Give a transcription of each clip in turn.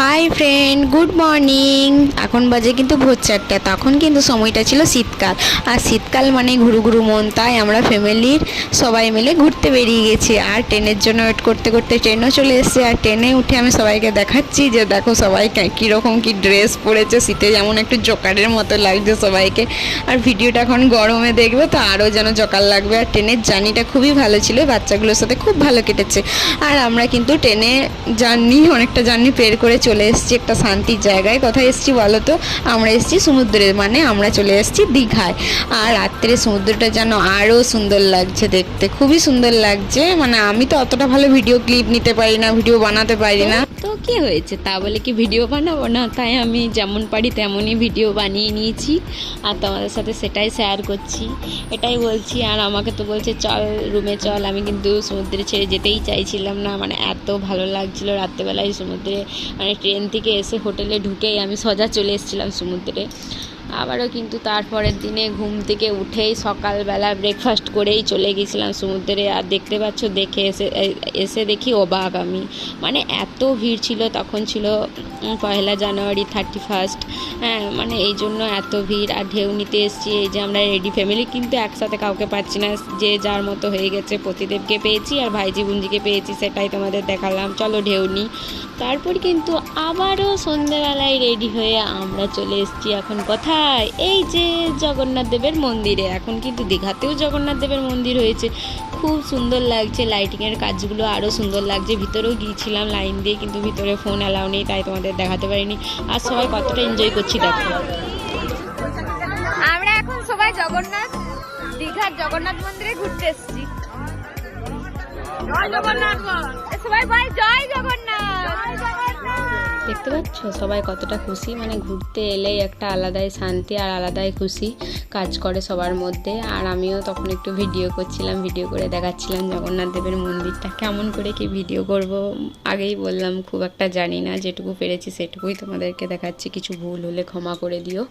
Hi friend, good morning. এখন বাজে কিন্তু ভোর 4টা। তখন কিন্তু সময়টা ছিল শীতকাল, আর শীতকাল মানে ঘুরু ঘুরু মন। তাই আমরা ফ্যামিলির সবাই মিলে ঘুরতে বেরিয়ে গেছি। আর ট্রেনের জন্য ওয়েট করতে করতে ট্রেনও চলে এসেছে। আর ট্রেনে উঠে আমি সবাইকে দেখাচ্ছি যে দেখো সবাই কীরকম কী ড্রেস পরেছে। শীতে যেমন একটু জোকারের মতো লাগছে সবাইকে। আর ভিডিওটা এখন গরমে দেখবে তো আরও যেন জোকার লাগবে। আর ট্রেনের জার্নিটা খুবই ভালো ছিল, বাচ্চাগুলোর সাথে খুব ভালো কেটেছে। আর আমরা কিন্তু ট্রেনে অনেকটা জার্নি পের করে চলে এসেছি একটা শান্তির জায়গায়। কোথায় এসেছি বলো তো? আমরা এসেছি সমুদ্রে, মানে আমরা চলে এসেছি দীঘায়। আর রাত্রে সমুদ্রটা যেন আরও সুন্দর লাগছে দেখতে, খুবই সুন্দর লাগছে। মানে আমি তো অতটা ভালো ভিডিও ক্লিপ নিতে পারি না, ভিডিও বানাতে পারি না। তো কি হয়েছে, তা বলে কি ভিডিও বানাবো না? তাই আমি যেমন পারি তেমনই ভিডিও বানিয়ে নিয়েছি, আর তোমাদের সাথে সেটাই শেয়ার করছি, এটাই বলছি। আর আমাকে তো বলছে চল রুমে চল। আমি কিন্তু সমুদ্রে ছেড়ে যেতেই চাইছিলাম না, মানে এত ভালো লাগছিল রাত্রেবেলায় সমুদ্রে। মানে ট্রেন থেকে এসে হোটেলে ঢুকেই আমি সোজা চলে এসেছিলাম সমুদ্রে। আবারও কিন্তু তারপরের দিনে ঘুম থেকে উঠেই সকালবেলা ব্রেকফাস্ট করেই চলে গেছিলাম সমুদ্রে। আর দেখতে পাচ্ছ, দেখে এসে দেখি অবাক আমি, মানে এত ভিড় ছিল। তখন ছিল 1 জানুয়ারি, 31। হ্যাঁ, মানে এই জন্য এত ভিড়। আর ঢেউ নিতে এসেছি, এই যে আমরা রেডি ফ্যামিলি, কিন্তু একসাথে কাউকে পাচ্ছি না, যে যার মতো হয়ে গেছে। প্রতিদেবকে পেয়েছি আর ভাইজি বুঞ্জিকে পেয়েছি, সেটাই তোমাদের দেখালাম। চলো ঢেউ নি। তারপর কিন্তু আবারও সন্ধ্যেবেলায় রেডি হয়ে আমরা চলে এসেছি এখন কোথায়, এই যে জগন্নাথ দেবের মন্দিরে। এখন কিন্তু দীঘাতেও জগন্নাথ দেবের মন্দির হয়েছে, খুব সুন্দর লাগছে। লাইটিংয়ের কাজগুলো আরও সুন্দর লাগছে। ভিতরেও গিয়েছিলাম লাইন দিয়ে, কিন্তু ভিতরে ফোন অ্যালাউ নেই, তাই তোমাদের দেখাতে পারিনি। আর সবাই কতটা এনজয় করছি দেখো। আমরা এখন সবাই দীঘার জগন্নাথ মন্দিরে ঘুরতে এসেছি। জয় জগন্নাথ, সবাই ভাই জয় জগন্নাথ। দেখতে পাচ্ছ সবাই কতটা খুশি, মানে ঘুরতে এলেই একটা আলাদাই শান্তি আর আলাদাই খুশি কাজ করে সবার মধ্যে। আর আমিও তখন একটু ভিডিও করছিলাম, ভিডিও করে দেখাচ্ছিলাম জগন্নাথ দেবের মন্দিরটা। কেমন করে কি ভিডিও করব আগেই বললাম, খুব একটা জানি না, যেটুকু পেরেছি সেটুকুই তোমাদেরকে দেখাচ্ছি। কিছু ভুল হলে ক্ষমা করে দিও।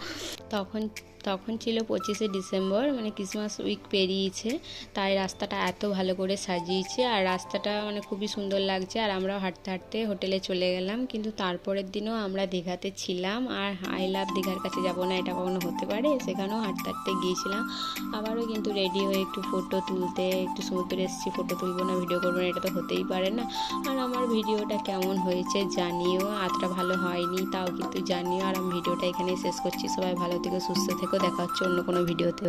তখন ছিল 25শে ডিসেম্বর, মানে ক্রিসমাস উইক পেরিয়েছে, তাই রাস্তাটা এত ভালো করে সাজিয়েছে। আর রাস্তাটা মানে খুবই সুন্দর লাগছে। আর আমরাও হাঁটতে হাঁটতে হোটেলে চলে গেলাম। কিন্তু তারপরের দিনও আমরা দীঘাতে ছিলাম। আর আই লাভ দীঘার কাছে যাব না, এটা কখনো হতে পারে? সেখানেও হাঁটতে হাঁটতে গিয়েছিলাম। আবারও কিন্তু রেডি হয়ে একটু ফটো তুলতে, একটু সমুদ্রে এসেছি, ফটো তুলবো না, ভিডিও করবো না, এটা তো হতেই পারে না। আর আমার ভিডিওটা কেমন হয়েছে জানিও, এতটা ভালো হয়নি তাও কিন্তু জানিও। আর আমি ভিডিওটা এখানেই শেষ করছি। সবাই ভালো থেকো, সুস্থ থেকো, দেখা হচ্ছে অন্য কোনো ভিডিওতে।